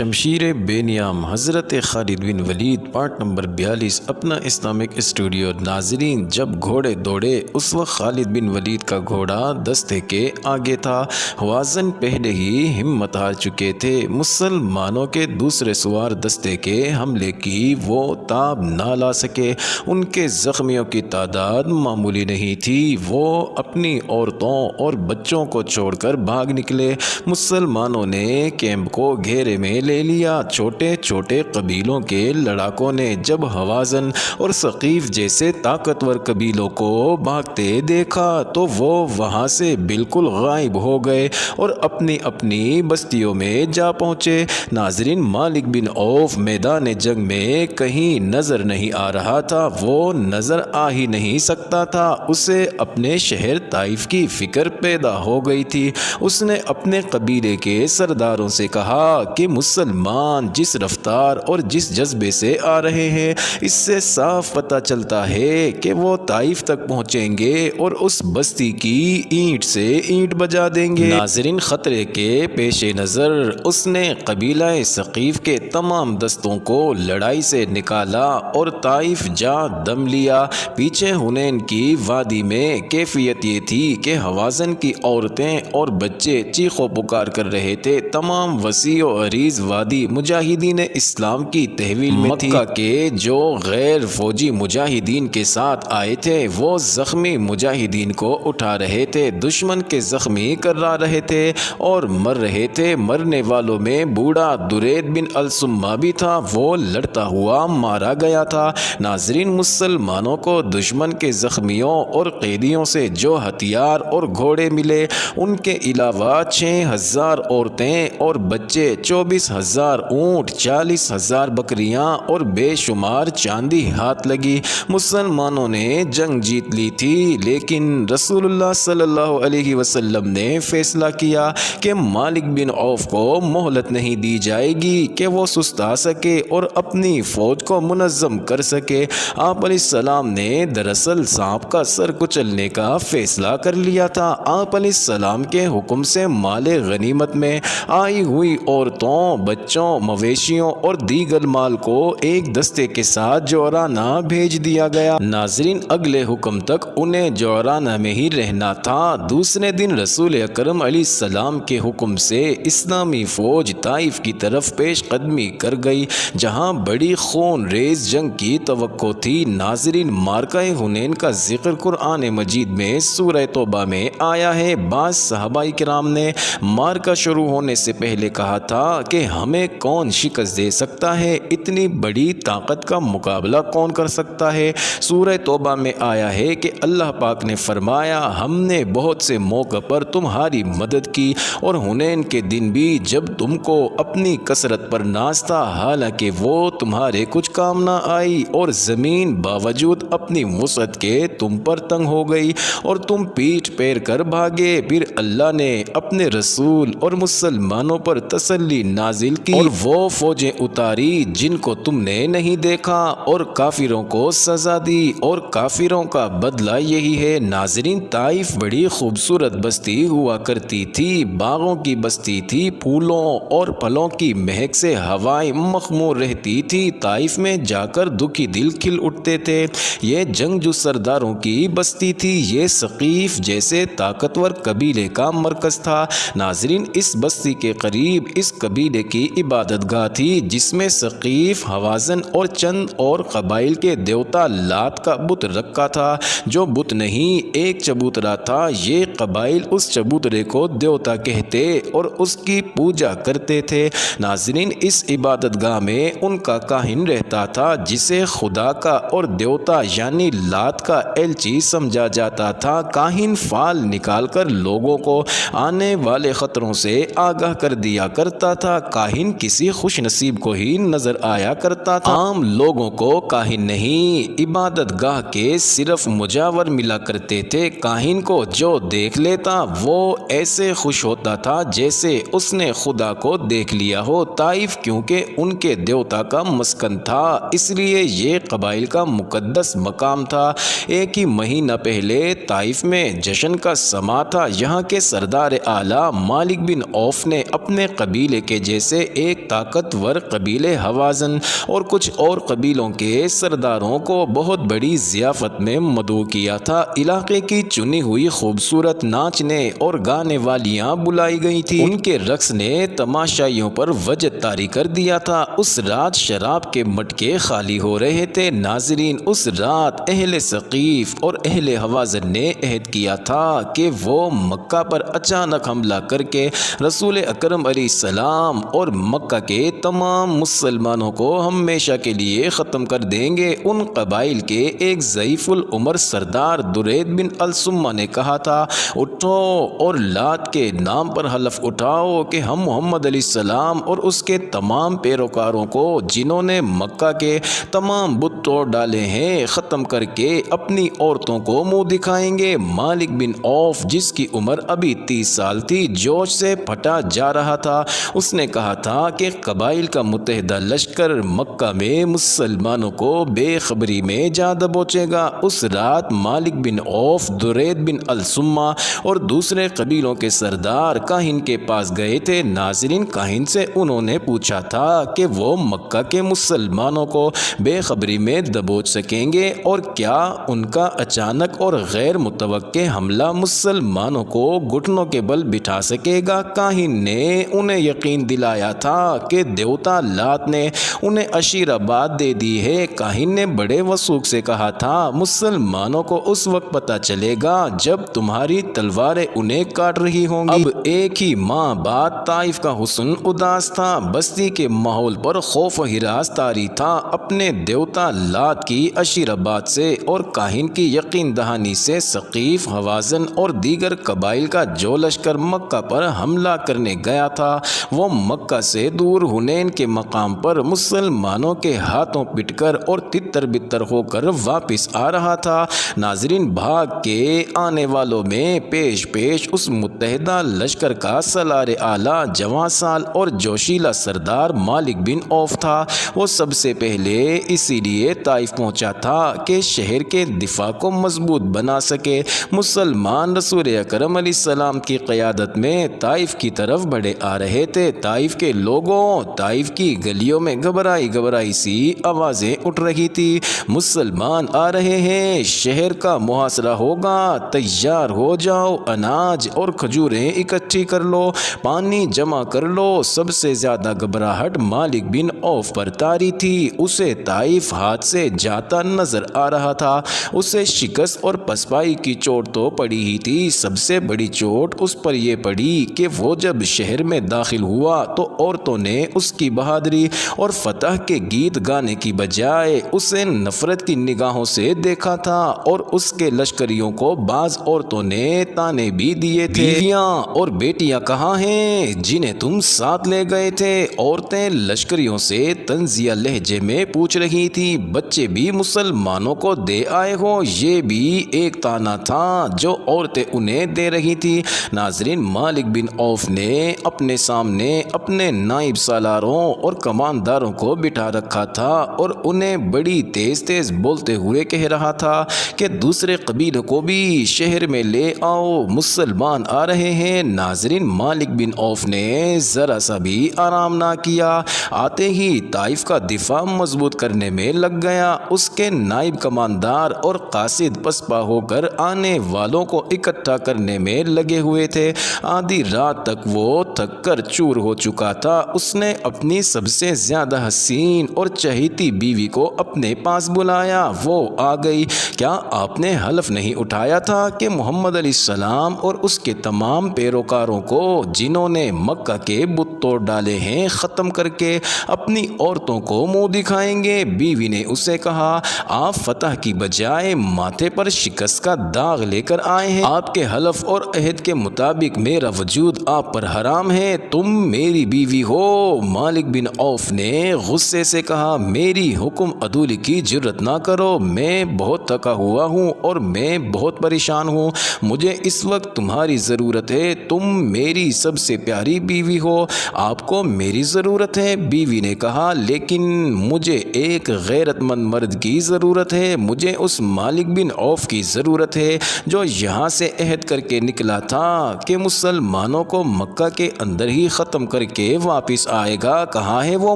شمشیر بے نیام حضرت خالد بن ولید part number 42 اپنا اسلامک اسٹوڈیو۔ ناظرین، جب گھوڑے دوڑے اس وقت خالد بن ولید کا گھوڑا دستے کے آگے تھا۔ حوازن پہلے ہی ہمت ہار چکے تھے۔ مسلمانوں کے دوسرے سوار دستے کے حملے کی وہ تاب نہ لا سکے۔ ان کے زخمیوں کی تعداد معمولی نہیں تھی۔ وہ اپنی عورتوں اور بچوں کو چھوڑ کر بھاگ نکلے۔ مسلمانوں نے کیمپ کو گھیرے میں لے لیا۔ چھوٹے چھوٹے قبیلوں کے لڑاکوں نے جب حوازن اور ثقیف جیسے طاقتور قبیلوں کو بھاگتے دیکھا تو وہ وہاں سے بالکل غائب ہو گئے اور اپنی اپنی بستیوں میں جا پہنچے۔ ناظرین، مالک بن عوف میدان جنگ میں کہیں نظر نہیں آ رہا تھا۔ وہ نظر آ ہی نہیں سکتا تھا۔ اسے اپنے شہر طائف کی فکر پیدا ہو گئی تھی۔ اس نے اپنے قبیلے کے سرداروں سے کہا کہ مسلمان جس رفتار اور جس جذبے سے آ رہے ہیں، اس سے صاف پتہ چلتا ہے کہ وہ طائف تک پہنچیں گے اور اس بستی کی اینٹ سے اینٹ بجا دیں گے۔ ناظرین، خطرے کے پیش نظر اس نے قبیلہ ثقیف کے تمام دستوں کو لڑائی سے نکالا اور طائف جا دم لیا۔ پیچھے حنین کی وادی میں کیفیت یہ تھی کہ حوازن کی عورتیں اور بچے چیخ و پکار کر رہے تھے۔ تمام وسیع و عریض وادی مجاہدین اسلام کی تحویل میں تھی۔ مکہ کے جو غیر فوجی مجاہدین کے ساتھ آئے تھے وہ زخمی مجاہدین کو اٹھا رہے تھے، دشمن کے زخمی کرا رہے تھے اور مر رہے تھے۔ مرنے والوں میں بوڑھا درید بن السمہ بھی تھا، وہ لڑتا ہوا مارا گیا تھا۔ ناظرین، مسلمانوں کو دشمن کے زخمیوں اور قیدیوں سے جو ہتھیار اور گھوڑے ملے، ان کے علاوہ 6000 عورتیں اور بچے، 24,000 اونٹ، 40,000 بکریاں اور بے شمار چاندی ہاتھ لگی۔ مسلمانوں نے جنگ جیت لی تھی، لیکن رسول اللہ صلی اللہ علیہ وسلم نے فیصلہ کیا کہ مالک بن عوف کو مہلت نہیں دی جائے گی کہ وہ سستا سکے اور اپنی فوج کو منظم کر سکے۔ آپ علیہ السلام نے دراصل سانپ کا سر کچلنے کا فیصلہ کر لیا تھا۔ آپ علیہ السلام کے حکم سے مال غنیمت میں آئی ہوئی عورتوں، بچوں، مویشیوں اور دیگر مال کو ایک دستے کے ساتھ جعرانہ بھیج دیا گیا۔ ناظرین، اگلے حکم تک انہیں جعرانہ میں ہی رہنا تھا۔ دوسرے دن رسول اکرم علیہ السلام کے حکم سے اسلامی فوج طائف کی طرف پیش قدمی کر گئی، جہاں بڑی خون ریز جنگ کی توقع تھی۔ ناظرین، مارکہ حنین کا ذکر قرآن مجید میں سورہ توبہ میں آیا ہے۔ بعض صحابہ کرام نے مارکہ شروع ہونے سے پہلے کہا تھا کہ ہمیں کون شکست دے سکتا ہے، اتنی بڑی طاقت کا مقابلہ کون کر سکتا ہے۔ سورہ توبہ میں آیا ہے کہ اللہ پاک نے فرمایا، ہم نے بہت سے موقع پر تمہاری مدد کی اور حنین کے دن بھی جب تم کو اپنی کثرت پر ناز تھا، حالانکہ وہ تمہارے کچھ کام نہ آئی اور زمین باوجود اپنی وسعت کے تم پر تنگ ہو گئی اور تم پیٹ پھیر کر بھاگے۔ پھر اللہ نے اپنے رسول اور مسلمانوں پر تسلی نازل کی اور وہ فوجیں اتاری جن کو تم نے نہیں دیکھا اور کافروں کو سزا دی، اور کافروں کا بدلہ یہی ہے۔ ناظرین، طائف بڑی خوبصورت بستی ہوا کرتی تھی، باغوں کی بستی تھی، پھولوں اور پھلوں کی مہک سے ہوائیں مخمور رہتی تھی۔ طائف میں جا کر دکھی دل کھل اٹھتے تھے۔ یہ جنگجو سرداروں کی بستی تھی، یہ ثقیف جیسے طاقتور قبیلے کا مرکز تھا۔ ناظرین، اس بستی کے قریب اس قبیلے کی عبادت گاہ تھی، جس میں ثقیف، حوازن اور چند اور قبائل کے دیوتا لات کا بت رکھا تھا، جو بت نہیں ایک چبوترا تھا۔ یہ قبائل اس چبوترے کو دیوتا کہتے اور اس کی پوجا کرتے تھے۔ ناظرین، اس عبادت گاہ میں ان کا کاہن رہتا تھا، جسے خدا کا اور دیوتا یعنی لات کا ایلچی سمجھا جاتا تھا۔ کاہن فال نکال کر لوگوں کو آنے والے خطروں سے آگاہ کر دیا کرتا تھا۔ کاہن کسی خوش نصیب کو ہی نظر آیا کرتا تھا، عام لوگوں کو کاہن نہیں۔ عبادت گاہ کے صرف مجاور ملا کرتے تھے۔ کاہن کو جو دیکھ لیتا وہ ایسے خوش ہوتا تھا جیسے اس نے خدا کو دیکھ لیا ہو۔ طائف کیونکہ ان کے دیوتا کا مسکن تھا، اس لیے یہ قبائل کا مقدس مقام تھا۔ ایک ہی مہینہ پہلے طائف میں جشن کا سما تھا۔ یہاں کے سردار اعلیٰ مالک بن عوف نے اپنے قبیلے کے جیسے سے ایک طاقتور قبیلے حوازن اور کچھ اور قبیلوں کے سرداروں کو بہت بڑی ضیافت میں مدعو کیا تھا۔ علاقے کی چنی ہوئی خوبصورت ناچنے اور گانے والیاں بلائی گئی تھی۔ ان کے رقص نے تماشائیوں پر وجد طاری کر دیا تھا۔ اس رات شراب کے مٹکے خالی ہو رہے تھے۔ ناظرین، اس رات اہل ثقیف اور اہل حوازن نے عہد کیا تھا کہ وہ مکہ پر اچانک حملہ کر کے رسول اکرم علیہ السلام اور مکہ کے تمام مسلمانوں کو ہمیشہ کے لیے ختم کر دیں گے۔ ان قبائل کے ایک ضعیف العمر سردار درید بن السمہ نے کہا تھا، اٹھو اور لات کے نام پر حلف اٹھاؤ کہ ہم محمد علیہ السلام اور اس کے تمام پیروکاروں کو جنہوں نے مکہ کے تمام بت توڑ ڈالے ہیں ختم کر کے اپنی عورتوں کو منہ دکھائیں گے۔ مالک بن عوف، جس کی عمر ابھی 30 سال تھی، جوش سے پھٹا جا رہا تھا۔ اس نے کہا تھا کہ قبائل کا متحدہ لشکر مکہ میں مسلمانوں کو بے خبری میں جا دبوچے گا۔ اس رات مالک بن عوف، درید بن السمہ اور دوسرے قبیلوں کے سردار کاہن کے پاس گئے تھے۔ ناظرین، کاہن سے انہوں نے پوچھا تھا کہ وہ مکہ کے مسلمانوں کو بے خبری میں دبوچ سکیں گے اور کیا ان کا اچانک اور غیر متوقع حملہ مسلمانوں کو گھٹنوں کے بل بٹھا سکے گا؟ کاہن نے انہیں یقین دلایا تھا کہ دیوتا لات نے انہیں عشیرآباد دے دی ہے۔ کاہن نے بڑے وثوق سے کہا تھا، مسلمانوں کو اس وقت پتہ چلے گا جب تمہاری تلواریں انہیں کاٹ رہی ہوں گی۔ اب ایک ہی ماہ بعد طائف کا حسن اداس تھا۔ بستی کے ماحول پر خوف و ہراس طاری تھا۔ اپنے دیوتا لات کی عشیرآباد سے اور کاہن کی یقین دہانی سے ثقیف، حوازن اور دیگر قبائل کا جو لشکر مکہ پر حملہ کرنے گیا تھا وہ مکہ سے دور حنین کے مقام پر مسلمانوں کے ہاتھوں پٹ کر اور تتر بتر ہو کر واپس آ رہا تھا۔ ناظرین، بھاگ کے آنے والوں میں پیش پیش اس متحدہ لشکر کا سالار اعلیٰ، جوان سال اور جوشیلا سردار مالک بن عوف تھا۔ وہ سب سے پہلے اسی لیے طائف پہنچا تھا کہ شہر کے دفاع کو مضبوط بنا سکے۔ مسلمان رسول اکرم علیہ السلام کی قیادت میں طائف کی طرف بڑھے آ رہے تھے۔ طائف کے لوگوں، طائف کی گلیوں میں گھبرائی گھبرائی سی آوازیں اٹھ رہی تھی، مسلمان آ رہے ہیں، شہر کا محاصرہ ہوگا، تیار ہو جاؤ، اناج اور کھجوریں اکٹھی کر لو، پانی جمع کر لو۔ سب سے زیادہ گھبراہٹ مالک بن عوف پر طاری تھی۔ اسے طائف ہاتھ سے جاتا نظر آ رہا تھا۔ اسے شکست اور پسپائی کی چوٹ تو پڑی ہی تھی، سب سے بڑی چوٹ اس پر یہ پڑی کہ وہ جب شہر میں داخل ہوا تو عورتوں نے اس کی بہادری اور فتح کے گیت گانے کی بجائے اسے نفرت کی نگاہوں سے دیکھا تھا، اور اس کے لشکریوں کو بعض عورتوں نے تانے بھی دیے تھے۔ بیویاں اور بیٹیاں کہاں ہیں جنہیں تم ساتھ لے گئے تھے؟ عورتیں لشکریوں سے طنزیہ لہجے میں پوچھ رہی تھی۔ بچے بھی مسلمانوں کو دے آئے ہو؟ یہ بھی ایک تانا تھا جو عورتیں انہیں دے رہی تھی۔ ناظرین، مالک بن عوف نے اپنے سامنے اپنے نائب سالاروں اور کمانداروں کو بٹھا رکھا تھا اور انہیں بڑی تیز تیز بولتے ہوئے کہہ رہا تھا کہ دوسرے قبیلوں کو بھی شہر میں لے آؤ، مسلمان آ رہے ہیں۔ ناظرین، مالک بن عوف نے ذرا سا بھی آرام نہ کیا، آتے ہی طائف کا دفاع مضبوط کرنے میں لگ گیا۔ اس کے نائب کماندار اور قاصد پسپا ہو کر آنے والوں کو اکٹھا کرنے میں لگے ہوئے تھے۔ آدھی رات تک وہ تھک کر چور ہو چکا تھا۔ اس نے اپنی سب سے زیادہ حسین اور چہیتی بیوی کو اپنے پاس بلایا۔ وہ آ گئی۔ کیا آپ نے حلف نہیں اٹھایا تھا کہ محمد علیہ السلام اور اس کے تمام پیروکاروں کو جنہوں نے مکہ کے بت توڑ ڈالے ہیں ختم کر کے اپنی عورتوں کو منہ دکھائیں گے؟ بیوی نے اسے کہا، آپ فتح کی بجائے ماتھے پر شکست کا داغ لے کر آئے ہیں۔ آپ کے حلف اور عہد کے مطابق میرا وجود آپ پر حرام ہے، تم میری بیوی ہو۔ مالک بن عوف نے غصے سے کہا، میری حکم عدولی کی جرت نہ کرو، میں بہت تھکا ہوا ہوں اور میں بہت پریشان ہوں، مجھے اس وقت تمہاری ضرورت ہے، تم میری سب سے پیاری بیوی ہو، آپ کو میری ضرورت ہے۔ بیوی نے کہا لیکن مجھے ایک غیرت مند مرد کی ضرورت ہے، مجھے اس مالک بن عوف کی ضرورت ہے جو یہاں سے عہد کر کے نکلا تھا کہ مسلمانوں کو مکہ کے اندر ہی ختم کر کے واپس آئے گا۔ کہاں ہے وہ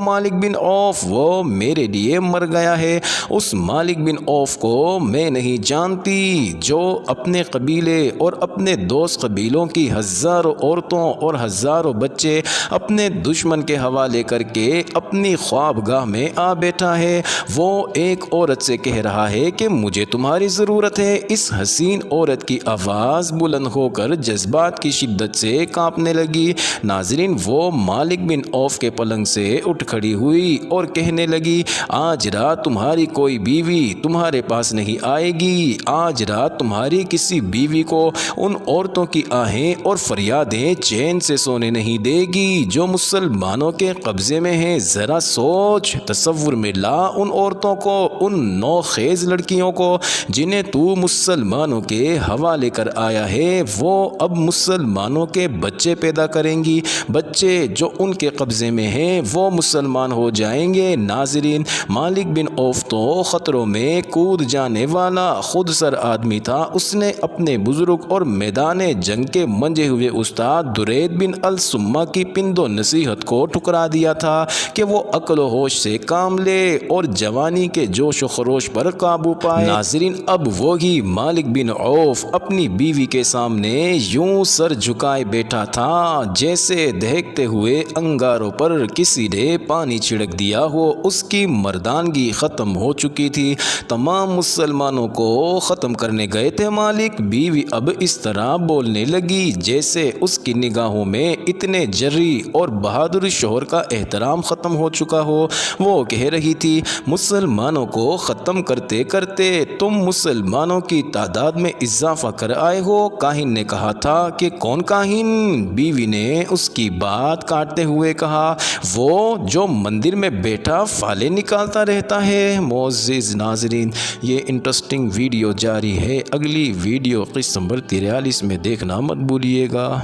مالک بن عوف؟ وہ میرے لیے مر گیا ہے۔ اس مالک بن عوف کو میں نہیں جانتی جو اپنے قبیلے اور اپنے دوست قبیلوں کی ہزاروں عورتوں اور ہزاروں بچے اپنے دشمن کے حوالے کر کے اپنی خوابگاہ میں آ بیٹھا ہے۔ وہ ایک عورت سے کہہ رہا ہے کہ مجھے تمہاری ضرورت ہے۔ اس حسین عورت کی آواز بلند ہو کر جذبات کی شدت سے کانپنے لگی۔ ناظرین، وہ مالک بن عوف کے پلنگ سے اٹھ کھڑی ہوئی اور کہنے لگی، آج رات تمہاری کوئی بیوی تمہارے پاس نہیں آئے گی، آج رات تمہاری کسی بیوی کو ان عورتوں کی آہیں اور فریادیں چین سے سونے نہیں دے گی جو مسلمانوں کے قبضے میں ہیں۔ ذرا سوچ، تصور میں لا ان عورتوں کو، ان نوخیز لڑکیوں کو جنہیں تو مسلمانوں کے حوالے کر آیا ہے، وہ اب مسلمانوں کے بچے پیدا کریں گی، بچے جو ان کے قبضے میں ہیں وہ مسلمان ہو جائیں گے۔ ناظرین، مالک بن عوف تو خطروں میں کود جانے والا خود سر آدمی تھا۔ اس نے اپنے بزرگ اور میدان جنگ کے منجے ہوئے استاد درید بن السمہ کی پند و نصیحت کو ٹھکرا دیا تھا کہ وہ عقل و ہوش سے کام لے اور جوانی کے جوش و خروش پر قابو پائے۔ ناظرین، اب وہی مالک بن عوف اپنی بیوی کے سامنے یوں سر جھکائے بیٹھا تھا جیسے دہکتے ہوئے انگاروں پر کسی نے پانی چھڑک دیا ہو۔ اس کی مردانگی ختم ہو چکی تھی، تمام مسلمانوں کو ختم کرنے گئے تھے مالک۔ بیوی اب اس طرح بولنے لگی جیسے اس کی نگاہوں میں اتنے جری اور بہادر شوہر کا احترام ختم ہو چکا ہو۔ وہ کہہ رہی تھی، مسلمانوں کو ختم کرتے کرتے تم مسلمانوں کی تعداد میں اضافہ کر آئے ہو۔ کاہن نے کہا تھا کہ کون کاہن؟ بیوی نے اس کی بات کاٹتے ہوئے کہا، وہ جو مندر میں بیٹھا فالے نکالتا رہتا ہے۔ معزز ناظرین، یہ انٹرسٹنگ ویڈیو جاری ہے، اگلی ویڈیو قسط نمبر 43 میں دیکھنا مت بھولیے گا۔